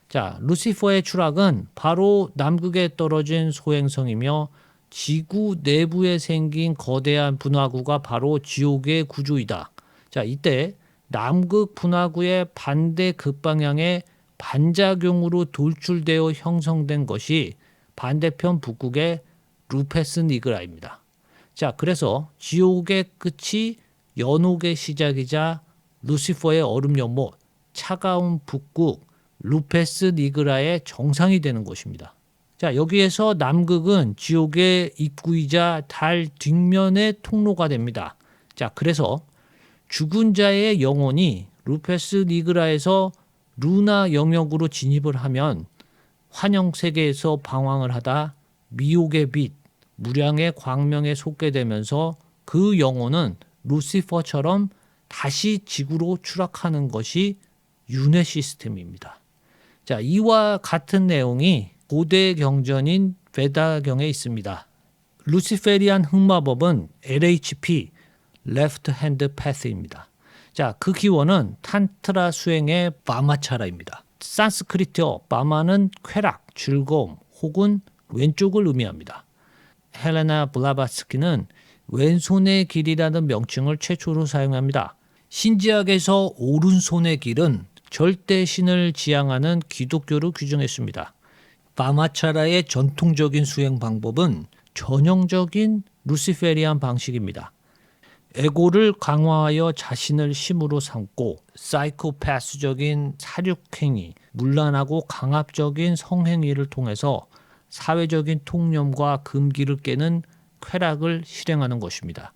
자, 루시퍼의 추락은 바로 남극에 떨어진 소행성이며 지구 내부에 생긴 거대한 분화구가 바로 지옥의 구조이다. 자, 이때 남극 분화구의 반대 극방향에 반작용으로 돌출되어 형성된 것이 반대편 북극의 루페스 니그라입니다. 자, 그래서 지옥의 끝이 연옥의 시작이자 루시퍼의 얼음 연못, 차가운 북극, 루페스 니그라의 정상이 되는 것입니다. 자, 여기에서 남극은 지옥의 입구이자 달 뒷면의 통로가 됩니다. 자, 그래서 죽은 자의 영혼이 루페스 니그라에서 루나 영역으로 진입을 하면 환영 세계에서 방황을 하다 미혹의 빛, 무량의 광명에 속게 되면서 그 영혼은 루시퍼처럼 다시 지구로 추락하는 것이 윤회 시스템입니다. 자, 이와 같은 내용이 고대 경전인 베다경에 있습니다. 루시페리안 흑마법은 LHP, Left Hand Path입니다. 자, 그 기원은 탄트라 수행의 바마차라입니다. 산스크리트어 바마는 쾌락, 즐거움 혹은 왼쪽을 의미합니다. 헬레나 블라바스키는 왼손의 길이라는 명칭을 최초로 사용합니다. 신지학에서 오른손의 길은 절대 신을 지향하는 기독교로 규정했습니다. 바마차라의 전통적인 수행 방법은 전형적인 루시페리안 방식입니다. 에고를 강화하여 자신을 힘으로 삼고 사이코패스적인 사륙행위, 문란하고 강압적인 성행위를 통해서 사회적인 통념과 금기를 깨는 쾌락을 실행하는 것입니다.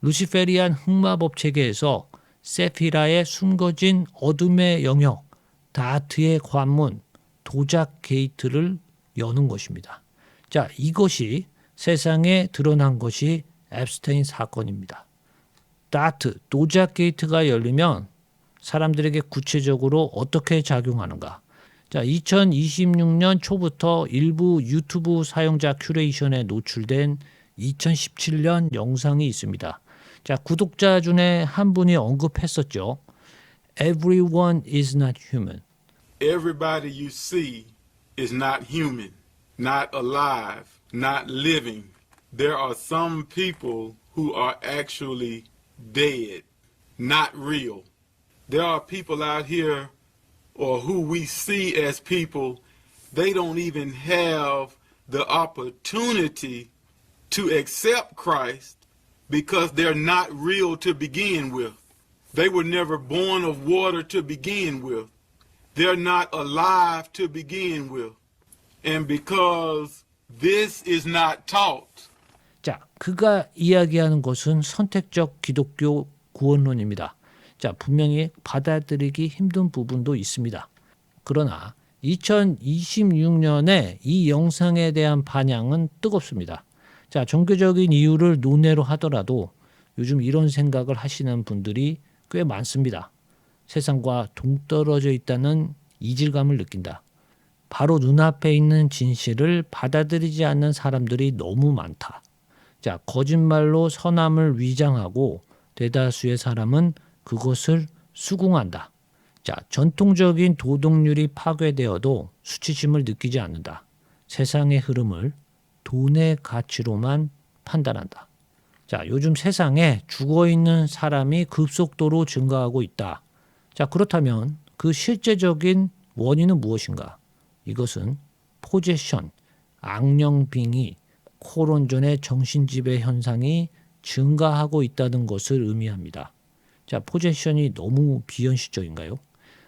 루시페리안 흑마법 체계에서 세피라의 숨겨진 어둠의 영역, 다트의 관문, 도작 게이트를 여는 것입니다. 자, 이것이 세상에 드러난 것이 앱스테인 사건입니다. 다트, 도작 게이트가 열리면 사람들에게 구체적으로 어떻게 작용하는가? 자, 2026년 초부터 일부 유튜브 사용자 큐레이션에 노출된 2017년 영상이 있습니다. 자, 구독자 중에 한 분이 언급했었죠. Everyone is not human. Everybody you see is not human, not alive, not living. There are some people who are actually dead, not real. There are people out here, or who we see as people, they don't even have the opportunity to accept Christ because they're not real to begin with. They were never born of water to begin with. They're not alive to begin with. And because this is not taught. 자, 그가 이야기하는 것은 선택적 기독교 구원론입니다. 자, 분명히 받아들이기 힘든 부분도 있습니다. 그러나 2026년에 이 영상에 대한 반향은 뜨겁습니다. 자, 종교적인 이유를 논외로 하더라도 요즘 이런 생각을 하시는 분들이 꽤 많습니다. 세상과 동떨어져 있다는 이질감을 느낀다. 바로 눈앞에 있는 진실을 받아들이지 않는 사람들이 너무 많다. 자, 거짓말로 선함을 위장하고 대다수의 사람은 그것을 수긍한다. 자, 전통적인 도덕률이 파괴되어도 수치심을 느끼지 않는다. 세상의 흐름을 돈의 가치로만 판단한다. 자, 요즘 세상에 죽어있는 사람이 급속도로 증가하고 있다. 자, 그렇다면 그 실제적인 원인은 무엇인가? 이것은 포제션, 악령빙의, 코론전의 정신지배 현상이 증가하고 있다는 것을 의미합니다. 자, 포제션이 너무 비현실적인가요?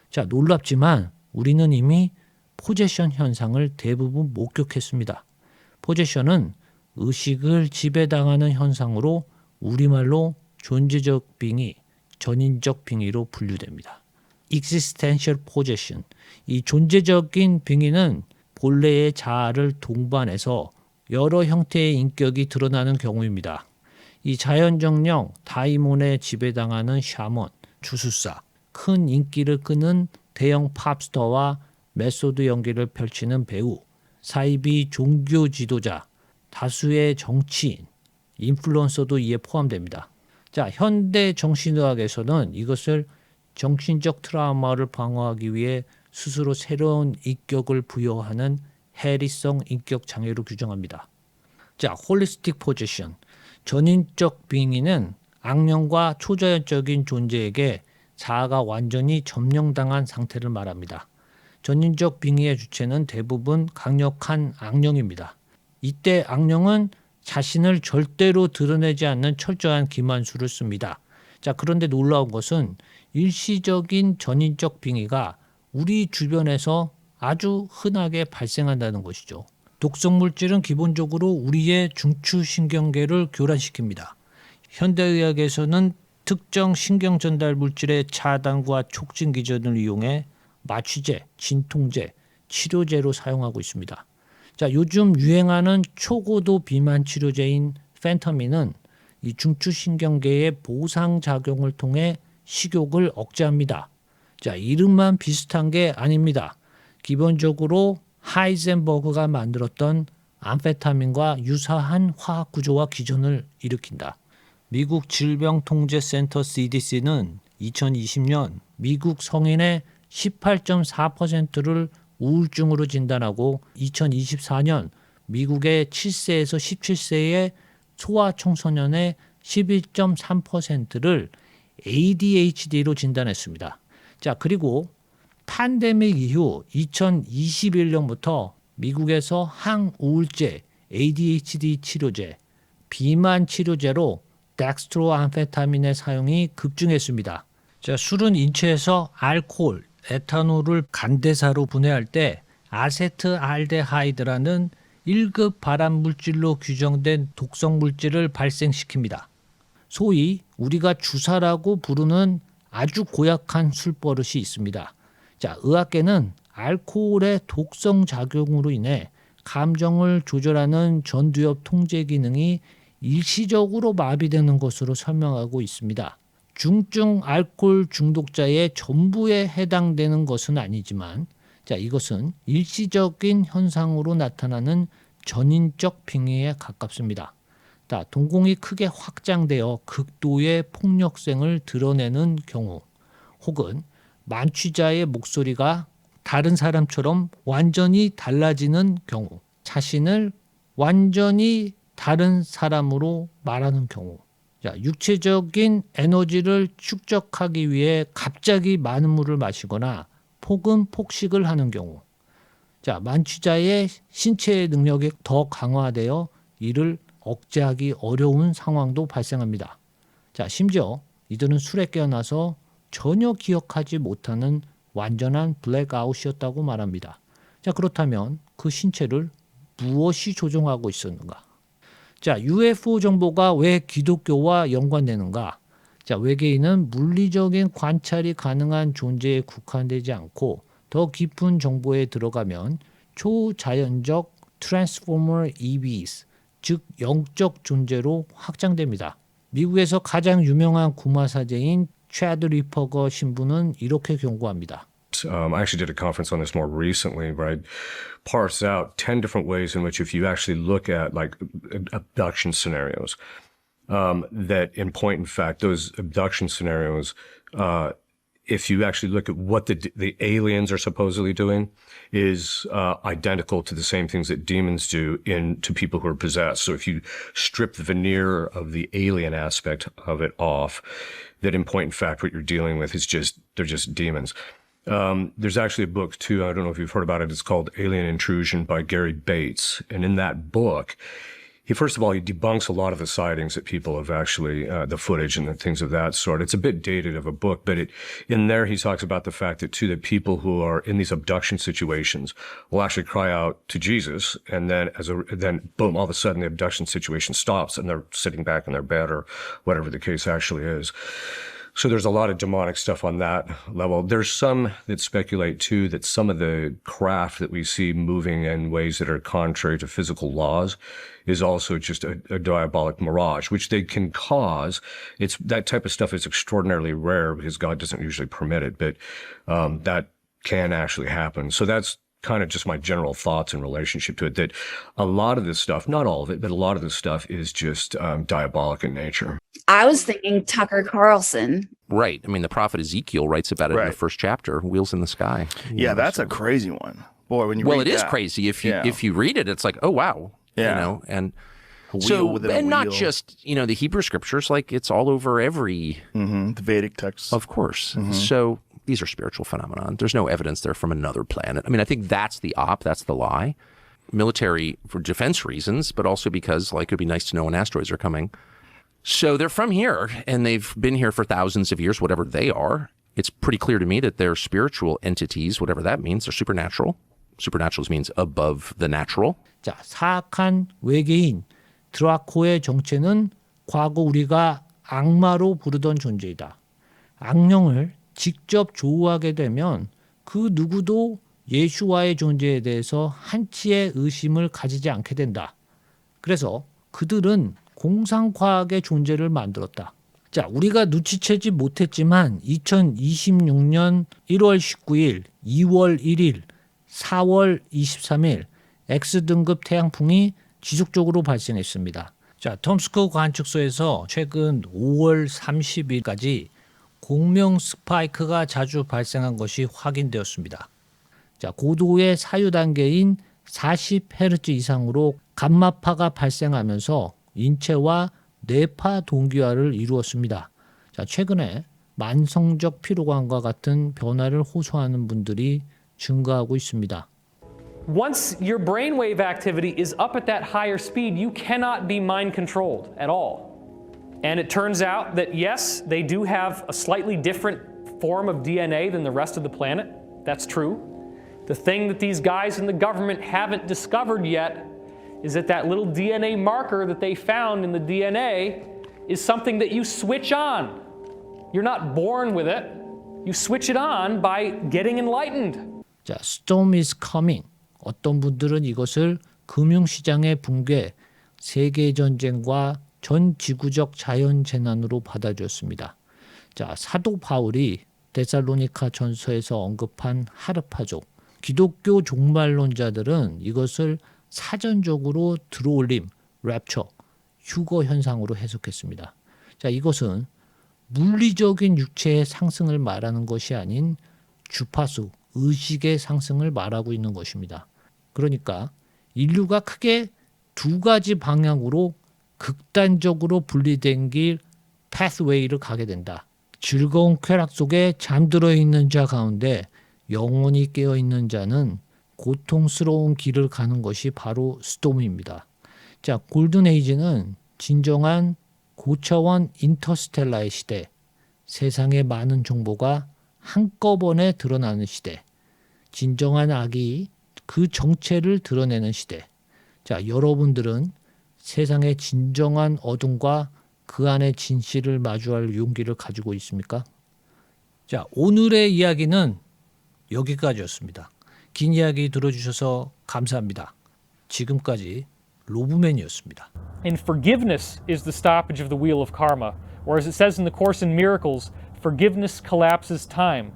자, 놀랍지만 우리는 이미 포제션 현상을 대부분 목격했습니다. 포제션은 의식을 지배당하는 현상으로 우리말로 존재적 빙의, 전인적 빙의로 분류됩니다. existential possession, 이 존재적인 빙의는 본래의 자아를 동반해서 여러 형태의 인격이 드러나는 경우입니다. 이 자연정령, 다이몬에 지배당하는 샤먼, 주술사, 큰 인기를 끄는 대형 팝스터와 메소드 연기를 펼치는 배우, 사이비 종교 지도자, 다수의 정치인, 인플루언서도 이에 포함됩니다. 자, 현대 정신의학에서는 이것을 정신적 트라우마를 방어하기 위해 스스로 새로운 인격을 부여하는 해리성 인격 장애로 규정합니다. 자, 홀리스틱 포지션, 전인적 빙의는 악령과 초자연적인 존재에게 자아가 완전히 점령당한 상태를 말합니다. 전인적 빙의의 주체는 대부분 강력한 악령입니다. 이때 악령은 자신을 절대로 드러내지 않는 철저한 기만수를 씁니다. 자, 그런데 놀라운 것은 일시적인 전인적 빙의가 우리 주변에서 아주 흔하게 발생한다는 것이죠. 독성 물질은 기본적으로 우리의 중추신경계를 교란시킵니다. 현대의학에서는 특정 신경 전달 물질의 차단과 촉진 기전을 이용해 마취제, 진통제, 치료제로 사용하고 있습니다. 자, 요즘 유행하는 초고도 비만 치료제인 펜터민은 이 중추신경계의 보상작용을 통해 식욕을 억제합니다. 자, 이름만 비슷한 게 아닙니다. 기본적으로 하이젠버그가 만들었던 암페타민과 유사한 화학 구조와 기전을 일으킨다. 미국 질병통제센터 CDC는 2020년 미국 성인의 18.4%를 우울증으로 진단하고 2024년 미국의 7세에서 17세의 소아청소년의 11.3%를 ADHD로 진단했습니다. 자, 그리고 팬데믹 이후 2021년부터 미국에서 항우울제, ADHD 치료제, 비만 치료제로 덱스트로암페타민의 사용이 급증했습니다. 자, 술은 인체에서 알코올, 에탄올을 간대사로 분해할 때 아세트알데하이드라는 1급 발암물질로 규정된 독성 물질을 발생시킵니다. 소위 우리가 주사라고 부르는 아주 고약한 술버릇이 있습니다. 자, 의학계는 알코올의 독성 작용으로 인해 감정을 조절하는 전두엽 통제 기능이 일시적으로 마비되는 것으로 설명하고 있습니다. 중증 알코올 중독자의 전부에 해당되는 것은 아니지만, 자, 이것은 일시적인 현상으로 나타나는 전인적 빙의에 가깝습니다. 자, 동공이 크게 확장되어 극도의 폭력성을 드러내는 경우, 혹은 만취자의 목소리가 다른 사람처럼 완전히 달라지는 경우, 자신을 완전히 다른 사람으로 말하는 경우, 자, 육체적인 에너지를 축적하기 위해 갑자기 많은 물을 마시거나 혹은 폭식을 하는 경우, 자, 만취자의 신체 능력이 더 강화되어 이를 억제하기 어려운 상황도 발생합니다. 자, 심지어 이들은 술에 깨어나서 전혀 기억하지 못하는 완전한 블랙아웃이었다고 말합니다. 자, 그렇다면 그 신체를 무엇이 조종하고 있었는가? 자, UFO 정보가 왜 기독교와 연관되는가? 자, 외계인은 물리적인 관찰이 가능한 존재에 국한되지 않고 더 깊은 정보에 들어가면 초자연적 트랜스포머 EVs, 즉 영적 존재로 확장됩니다. 미국에서 가장 유명한 구마사제인 차드 리퍼거 신부는 이렇게 경고합니다. I actually did a conference on this more recently where I parse out 10 different ways in which if you actually look at like abduction scenarios, that in point in fact, those abduction scenarios, if you actually look at what the aliens are supposedly doing is identical to the same things that demons do to people who are possessed. So if you strip the veneer of the alien aspect of it off, that in point in fact, what you're dealing with is they're just demons. There's actually a book too, I don't know if you've heard about it, it's called Alien Intrusion by Gary Bates. And in that book, first of all, he debunks a lot of the sightings that people have actually, the footage and the things of that sort. It's a bit dated of a book, but in there he talks about the fact that too, that people who are in these abduction situations will actually cry out to Jesus, and then boom, all of a sudden the abduction situation stops and they're sitting back in their bed or whatever the case actually is. So there's a lot of demonic stuff on that level. There's some that speculate too that some of the craft that we see moving in ways that are contrary to physical laws is also just a diabolic mirage, which they can cause. It's that type of stuff is extraordinarily rare because God doesn't usually permit it, but that can actually happen. So that's kind of just my general thoughts in relationship to it, that a lot of this stuff, not all of it, but a lot of this stuff is just diabolic in nature. I was thinking Tucker Carlson. Right. I mean, the prophet Ezekiel writes about it in the first chapter, Wheels in the Sky. Yeah, that's a crazy one. Boy, when you read it is crazy. If you read it, it's like, oh, wow. Yeah. You know, and so, and not just, the Hebrew scriptures, like it's all over every... the Vedic texts. Of course. So these are spiritual phenomena. There's no evidence they're from another planet. I mean, I think that's the that's the lie. Military for defense reasons, but also because, like, it'd be nice to know when asteroids are coming. So they're from here, and they've been here for thousands of years, whatever they are. It's pretty clear to me that they're spiritual entities, whatever that means. They're supernatural. Supernatural means above the natural. 자, 사악한 외계인 드라코의 정체는 과거 우리가 악마로 부르던 존재이다. 악령을 직접 조우하게 되면 그 누구도 예수와의 존재에 대해서 한치의 의심을 가지지 않게 된다. 그래서 그들은 공상과학의 존재를 만들었다. 자, 우리가 눈치채지 못했지만 2026년 1월 19일, 2월 1일, 4월 23일 X등급 태양풍이 지속적으로 발생했습니다. 자, 톰스크 관측소에서 최근 5월 30일까지 공명 스파이크가 자주 발생한 것이 확인되었습니다. 자, 고도의 사유 단계인 40Hz 이상으로 감마파가 발생하면서 인체와 뇌파 동기화를 이루었습니다. 자, 최근에 만성적 피로감과 같은 변화를 호소하는 분들이 증가하고 있습니다. Once your brainwave activity is up at that higher speed, you cannot be mind controlled at all. And it turns out that yes, they do have a slightly different form of DNA than the rest of the planet. That's true. The thing that these guys in the government haven't discovered yet is that that little DNA marker that they found in the DNA is something that you switch on. You're not born with it. You switch it on by getting enlightened. 자, storm is coming. 어떤 분들은 이것을 금융시장의 붕괴, 세계전쟁과 전 지구적 자연재난으로 받아줬습니다. 자, 사도 바울이 데살로니가 전서에서 언급한 하르파족, 기독교 종말론자들은 이것을 사전적으로 들어올림, 랩처, 휴거 현상으로 해석했습니다. 자, 이것은 물리적인 육체의 상승을 말하는 것이 아닌 주파수, 의식의 상승을 말하고 있는 것입니다. 그러니까 인류가 크게 두 가지 방향으로 극단적으로 분리된 길 pathway를 가게 된다. 즐거운 쾌락 속에 잠들어 있는 자 가운데 영원히 깨어 있는 자는 고통스러운 길을 가는 것이 바로 스톰입니다. 자, 골든 에이지는 진정한 고차원 인터스텔라의 시대, 세상의 많은 정보가 한꺼번에 드러나는 시대, 진정한 악이 그 정체를 드러내는 시대. 자, 여러분들은 세상의 진정한 어둠과 그 안의 진실을 마주할 용기를 가지고 있습니까? 자, 오늘의 이야기는 여기까지였습니다. 긴 이야기 들어주셔서 감사합니다. 지금까지 로브맨이었습니다. And forgiveness is the stoppage of the wheel of karma. Or as it says in the Course in Miracles, forgiveness collapses time.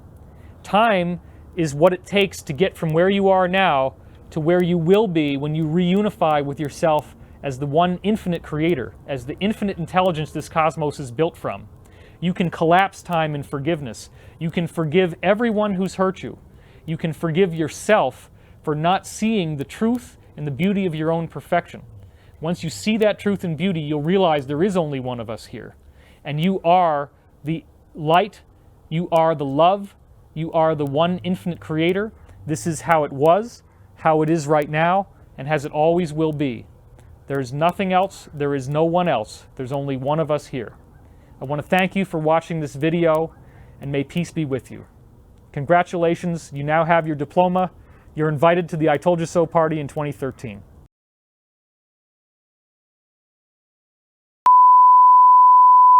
Time is what it takes to get from where you are now to where you will be when you reunify with yourself as the one infinite creator, as the infinite intelligence this cosmos is built from. You can collapse time in forgiveness. You can forgive everyone who's hurt you. You can forgive yourself for not seeing the truth and the beauty of your own perfection. Once you see that truth and beauty, you'll realize there is only one of us here. And you are the light, you are the love, you are the one infinite creator. This is how it was, how it is right now, and as it always will be. There is nothing else, there is no one else. There's only one of us here. I want to thank you for watching this video, and may peace be with you. Congratulations, you now have your diploma. You're invited to the I Told You So party in 2013.